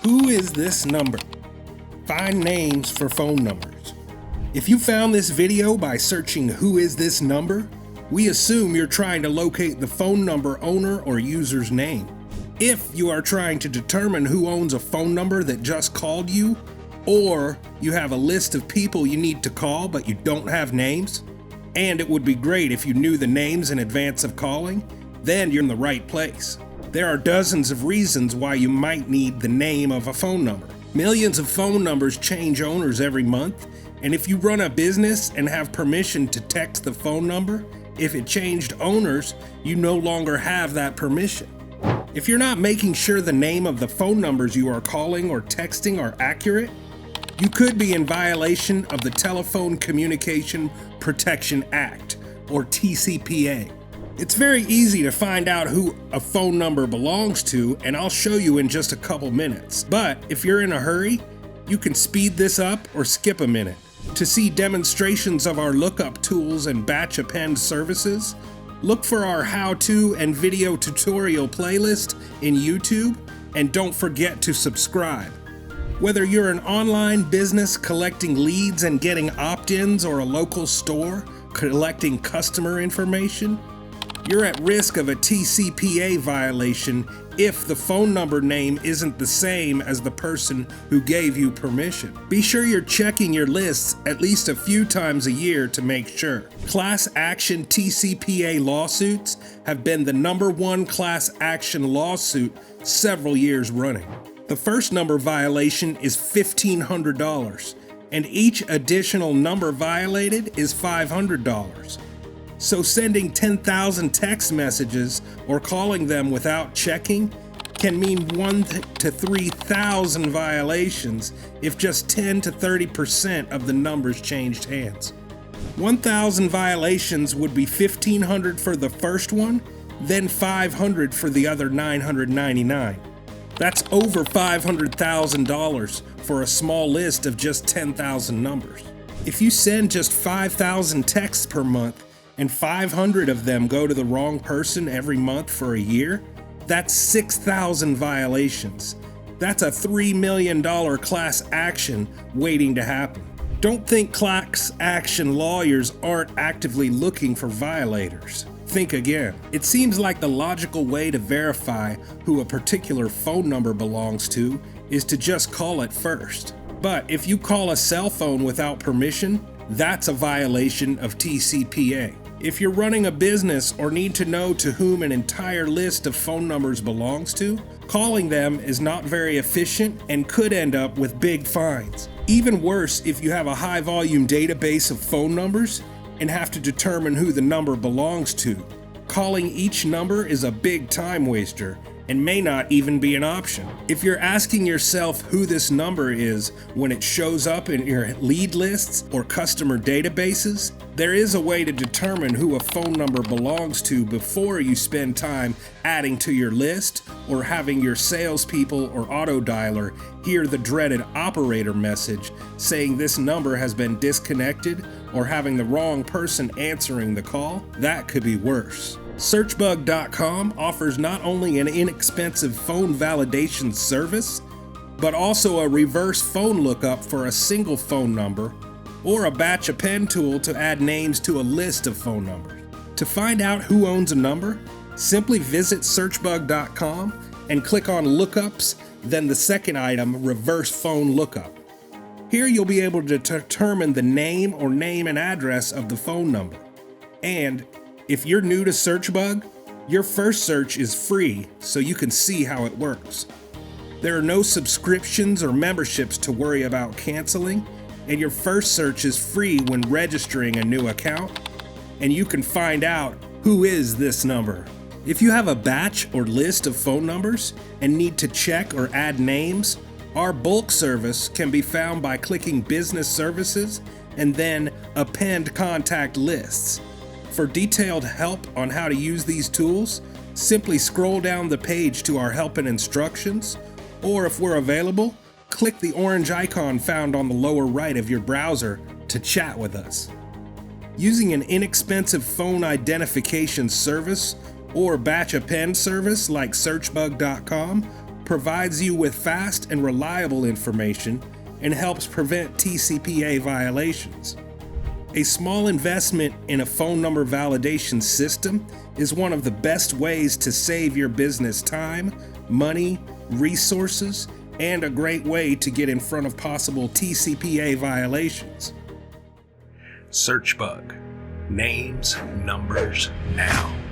Who is this number? Find names for phone numbers. If you found this video by searching "Who is this number?", we assume you're trying to locate the phone number owner or user's name. If you are trying to determine who owns a phone number that just called you, or you have a list of people you need to call but you don't have names, and it would be great if you knew the names in advance of calling, then you're in the right place. There are dozens of reasons why you might need the name of a phone number. Millions of phone numbers change owners every month, and if you run a business and have permission to text the phone number, if it changed owners, you no longer have that permission. If you're not making sure the name of the phone numbers you are calling or texting are accurate, you could be in violation of the Telephone Communication Protection Act, or TCPA. It's very easy to find out who a phone number belongs to, and I'll show you in just a couple minutes. But if you're in a hurry, you can speed this up or skip a minute. To see demonstrations of our lookup tools and batch append services, look for our how-to and video tutorial playlist in YouTube, and don't forget to subscribe. Whether you're an online business collecting leads and getting opt-ins, or a local store collecting customer information, you're at risk of a TCPA violation if the phone number name isn't the same as the person who gave you permission. Be sure you're checking your lists at least a few times a year to make sure. Class action TCPA lawsuits have been the #1 class action lawsuit several years running. The first number violation is $1,500, and each additional number violated is $500. So sending 10,000 text messages or calling them without checking can mean 1,000 to 3,000 violations if just 10 to 30% of the numbers changed hands. 1,000 violations would be $1,500 for the first one, then $500 for the other 999. That's over $500,000 for a small list of just 10,000 numbers. If you send just 5,000 texts per month, and 500 of them go to the wrong person every month for a year, that's 6,000 violations. That's a $3 million class action waiting to happen. Don't think class action lawyers aren't actively looking for violators. Think again. It seems like the logical way to verify who a particular phone number belongs to is to just call it first. But if you call a cell phone without permission, that's a violation of TCPA. If you're running a business or need to know to whom an entire list of phone numbers belongs to, calling them is not very efficient and could end up with big fines. Even worse if you have a high volume database of phone numbers and have to determine who the number belongs to. Calling each number is a big time waster and may not even be an option. If you're asking yourself who this number is when it shows up in your lead lists or customer databases, there is a way to determine who a phone number belongs to before you spend time adding to your list or having your salespeople or auto dialer hear the dreaded operator message saying this number has been disconnected, or having the wrong person answering the call. That could be worse. Searchbug.com offers not only an inexpensive phone validation service, but also a reverse phone lookup for a single phone number, or a batch append tool to add names to a list of phone numbers. To find out who owns a number, simply visit Searchbug.com and click on Lookups, then the second item, Reverse Phone Lookup. Here you'll be able to determine the name or name and address of the phone number. And if you're new to Searchbug, your first search is free, so you can see how it works. There are no subscriptions or memberships to worry about canceling, and your first search is free when registering a new account, and you can find out who is this number. If you have a batch or list of phone numbers and need to check or add names, our bulk service can be found by clicking Business Services and then Append Contact Lists. For detailed help on how to use these tools, simply scroll down the page to our help and instructions, or if we're available, click the orange icon found on the lower right of your browser to chat with us. Using an inexpensive phone identification service or batch append service like Searchbug.com provides you with fast and reliable information and helps prevent TCPA violations. A small investment in a phone number validation system is one of the best ways to save your business time, money, resources, and a great way to get in front of possible TCPA violations. Searchbug. Names, numbers, now.